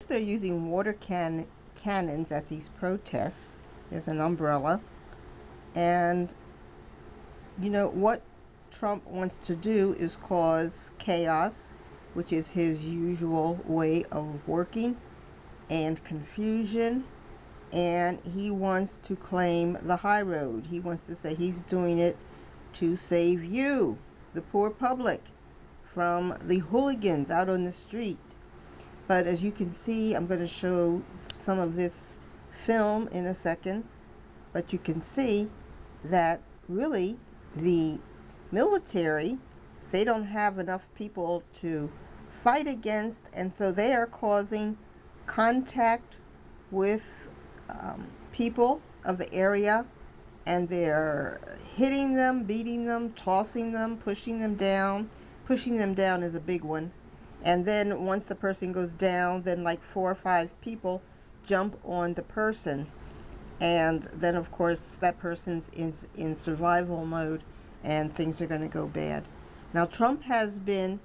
First, they're using cannons at these protests. There's an umbrella. And, what Trump wants to do is cause chaos, which is his usual way of working, and confusion. And he wants to claim the high road. He wants to say he's doing it to save you, the poor public, from the hooligans out on the street. But as you can see, I'm going to show some of this film in a second. But you can see that really the military, they don't have enough people to fight against, and so they are causing contact with people of the area, and they're hitting them, beating them, tossing them, pushing them down. Pushing them down is a big one. And then once the person goes down, then like 4 or 5 people jump on the person. And then, of course, that person's in survival mode, and things are going to go bad. Now, Trump has been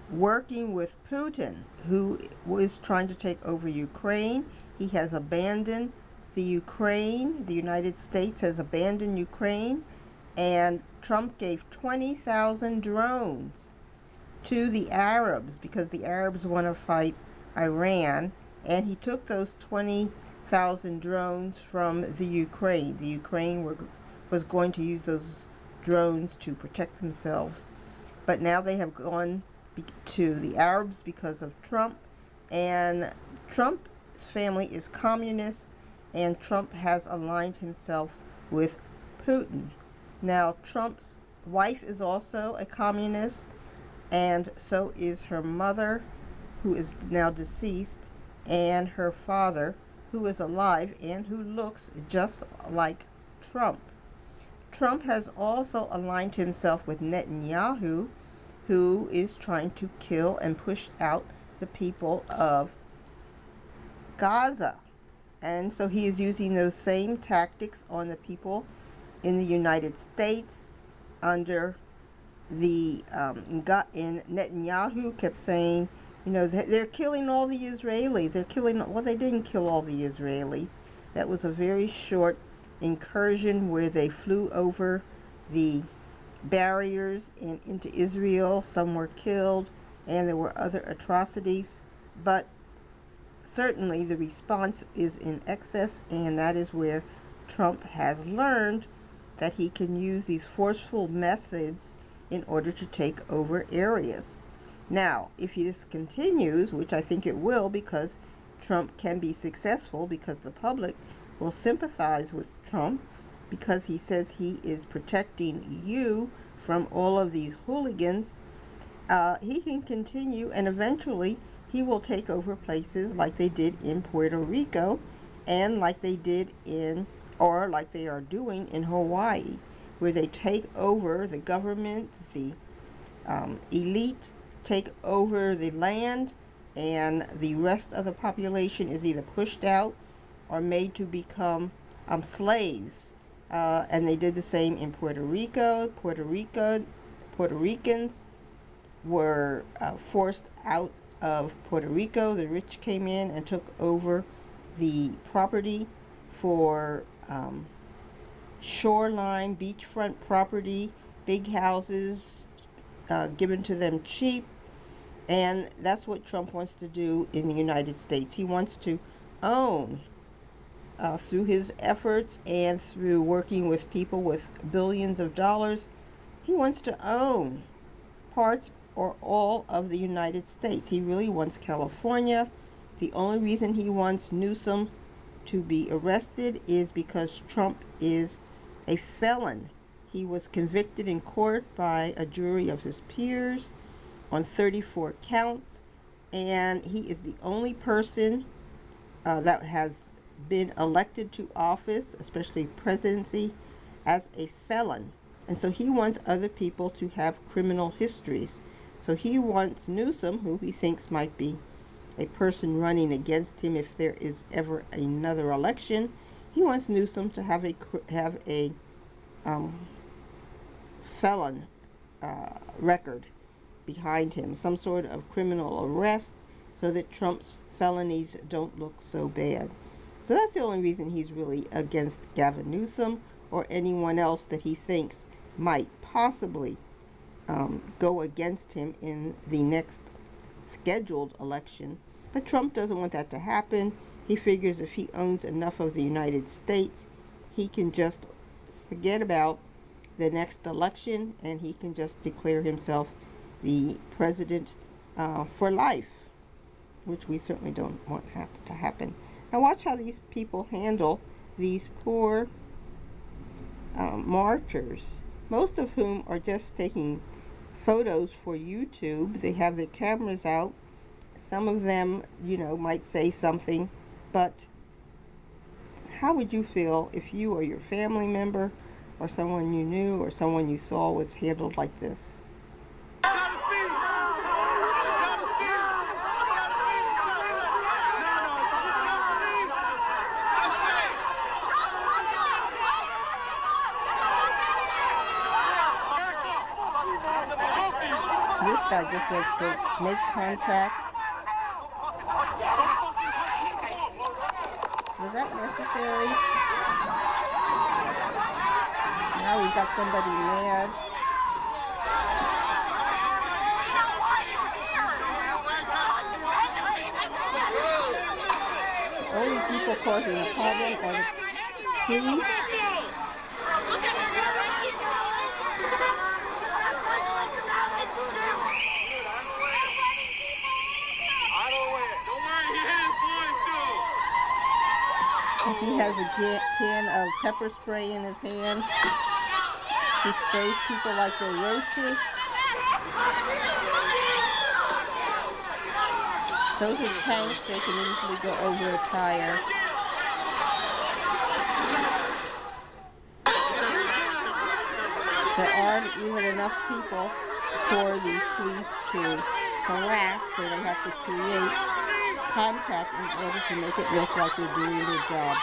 working with Putin, who is trying to take over Ukraine. He has abandoned the Ukraine. The United States has abandoned Ukraine. And Trump gave 20,000 drones to the Arabs because the Arabs want to fight Iran. And he took those 20,000 drones from the Ukraine. The Ukraine was going to use those drones to protect themselves. But now they have gone to the Arabs because of Trump. And Trump's family is communist, and Trump has aligned himself with Putin. Now, Trump's wife is also a communist, and so is her mother, who is now deceased, and her father, who is alive and who looks just like Trump. Trump has also aligned himself with Netanyahu, who is trying to kill and push out the people of Gaza. And so he is using those same tactics on the people in the United States under the in Netanyahu kept saying, they're killing all the Israelis. Well, they didn't kill all the Israelis. That was a very short incursion where they flew over the barriers into Israel. Some were killed, and there were other atrocities. But certainly the response is in excess, and that is where Trump has learned that he can use these forceful methods in order to take over areas. Now, if this continues, which I think it will, because Trump can be successful, because the public will sympathize with Trump, because he says he is protecting you from all of these hooligans, he can continue, and eventually he will take over places like they did in Puerto Rico, and like they did or like they are doing in Hawaii, where they take over the government, the elite take over the land, and the rest of the population is either pushed out or made to become slaves. And they did the same in Puerto Rico. Puerto Ricans were forced out of Puerto Rico. The rich came in and took over the property for shoreline, beachfront property, big houses given to them cheap. And that's what Trump wants to do in the United States. He wants to own, through his efforts and through working with people with billions of dollars, he wants to own parts or all of the United States. He really wants California. The only reason he wants Newsom to be arrested is because Trump is a felon. He was convicted in court by a jury of his peers on 34 counts, and he is the only person that has been elected to office, especially presidency, as a felon. And so he wants other people to have criminal histories. So he wants Newsom, who he thinks might be a person running against him if there is ever another election. He wants Newsom to have a felon record behind him, some sort of criminal arrest, so that Trump's felonies don't look so bad. So that's the only reason he's really against Gavin Newsom or anyone else that he thinks might possibly go against him in the next scheduled election. But Trump doesn't want that to happen. He figures if he owns enough of the United States, he can just forget about the next election and he can just declare himself the president for life, which we certainly don't want to happen. Now watch how these people handle these poor marchers, most of whom are just taking photos for YouTube. They have their cameras out. Some of them, might say something, but how would you feel if you or your family member or someone you knew or someone you saw was handled like this? This guy just wants to make contact. Was that necessary? Now we got somebody mad. The only people causing a problem are the police. He has a can of pepper spray in his hand. He sprays people like they're roaches. Those are tanks. They can easily go over a tire. There aren't even enough people for these police to harass, so they have to create contact in order to make it look like they're doing their job.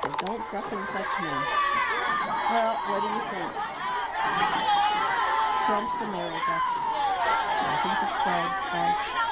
So don't fucking touch me. Well, what do you think? Trump's America. Like and subscribe. Bye.